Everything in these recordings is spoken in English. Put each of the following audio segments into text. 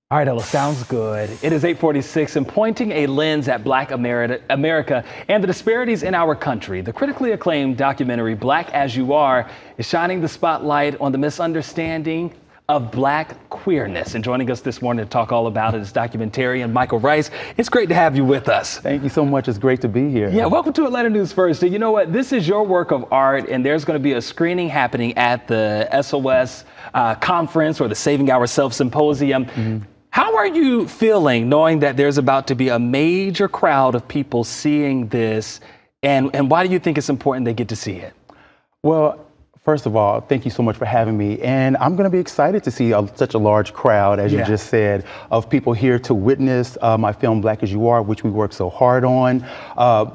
All right, Ella, sounds good. It is 8:46 and pointing a lens at Black America and the disparities in our country. The critically acclaimed documentary Black as You Are is shining the spotlight on the misunderstanding of Black queerness. And joining us this morning to talk all about it is documentarian Michael Rice. It's great to have you with us. Thank you so much. It's great to be here. Yeah, welcome to Atlanta News First. And you know what? This is your work of art, and there's going to be a screening happening at the SOS conference or the Saving Ourselves Symposium. Mm-hmm. How are you feeling knowing that there's about to be a major crowd of people seeing this, and why do you think it's important they get to see it? Well, first of all, thank you so much for having me. And I'm going to be excited to see such a large crowd, as you just said, of people here to witness my film, Black as You Are, which we worked so hard on.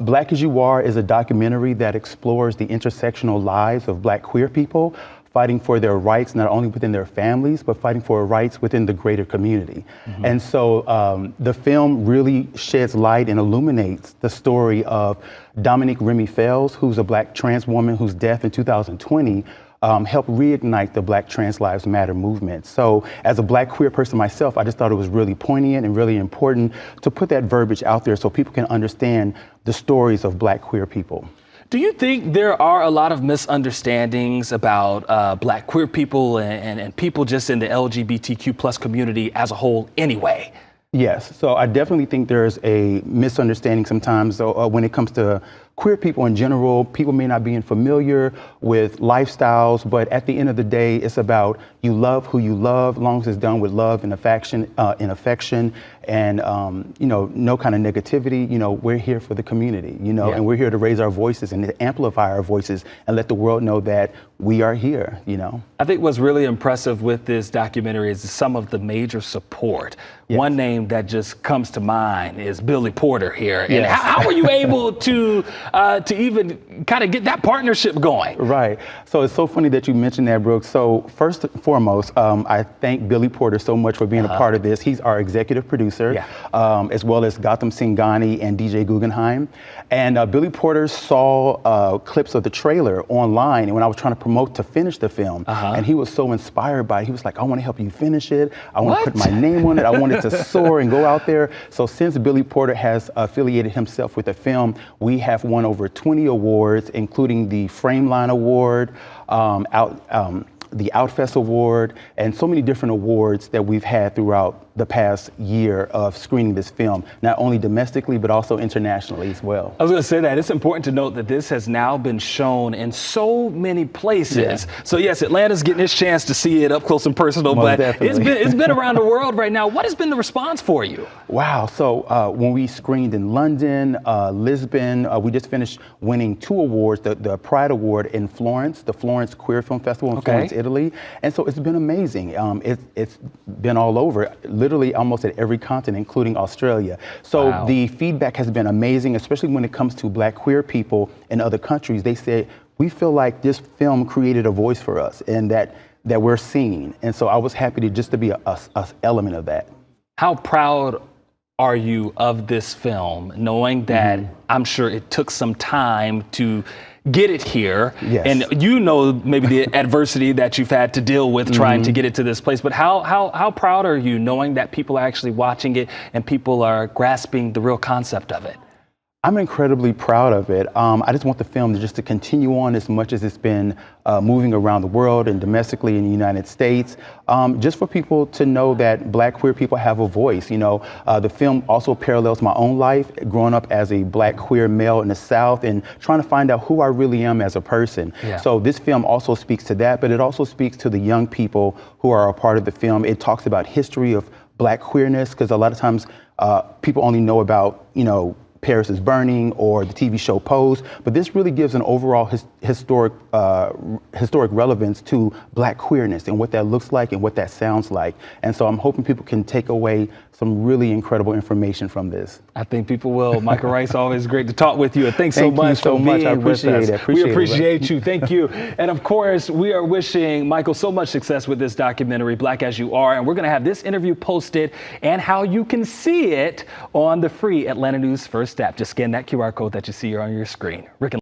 Black as You Are is a documentary that explores the intersectional lives of Black queer people, fighting for their rights, not only within their families, but fighting for rights within the greater community. Mm-hmm. And so the film really sheds light and illuminates the story of Dominique Remy Fells, who's a Black trans woman whose death in 2020 helped reignite the Black Trans Lives Matter movement. So as a Black queer person myself, I just thought it was really poignant and really important to put that verbiage out there so people can understand the stories of Black queer people. Do you think there are a lot of misunderstandings about Black queer people and people just in the LGBTQ plus community as a whole anyway? Yes, so I definitely think there's a misunderstanding sometimes when it comes to queer people in general. People may not be familiar with lifestyles, but at the end of the day, it's about you love who you love, as long as it's done with love and affection, and no kind of negativity. We're here for the community, and we're here to raise our voices and to amplify our voices and let the world know that we are here. I think what's really impressive with this documentary is some of the major support. Yes. One name that just comes to mind is Billy Porter here. And how were you able to even kind of get that partnership going? Right. So it's so funny that you mentioned that, Brooks. So first and foremost, I thank Billy Porter so much for being a part of this. He's our executive producer, as well as Gautam Singhani and DJ Guggenheim. And Billy Porter saw clips of the trailer online, and when I was trying to promote to finish the film, and he was so inspired by it. He was like, I want to help you finish it. I want to put my name on it. I want it to soar and go out there. So since Billy Porter has affiliated himself with the film, we have won over 20 awards, including the Frameline Award, the Outfest Award, and so many different awards that we've had throughout the past year of screening this film, not only domestically, but also internationally as well. I was going to say that it's important to note that this has now been shown in so many places. Yeah. So yes, Atlanta's getting its chance to see it up close and personal, Most but definitely. it's been around the world right now. What has been the response for you? Wow. So when we screened in London, Lisbon, we just finished winning 2 awards, the Pride Award in Florence, the Florence Queer Film Festival in Florence, Italy. And so it's been amazing. It's been all over, literally almost at every continent, including Australia. So the feedback has been amazing, especially when it comes to Black queer people in other countries. They said, we feel like this film created a voice for us and that we're seen. And so I was happy to be a element of that. How proud are you of this film, knowing that I'm sure it took some time to get it here, and maybe the adversity that you've had to deal with trying to get it to this place, but how proud are you knowing that people are actually watching it and people are grasping the real concept of it? I'm incredibly proud of it. I just want the film to continue on as much as it's been moving around the world and domestically in the United States, just for people to know that Black queer people have a voice. The film also parallels my own life, growing up as a Black queer male in the South and trying to find out who I really am as a person. So this film also speaks to that, but it also speaks to the young people who are a part of the film. It talks about history of Black queerness, because a lot of times people only know about, Paris is Burning or the TV show Pose, but this really gives an overall historic relevance to Black queerness and what that looks like and what that sounds like. And so I'm hoping people can take away some really incredible information from this. I think people will. Michael Rice, always great to talk with you. And thanks so much for being I appreciate with us. it. We appreciate you. Thank you. And of course, we are wishing Michael so much success with this documentary, Black as You Are. And we're going to have this interview posted and how you can see it on the free Atlanta News First app. Just scan that QR code that you see here on your screen. Rick and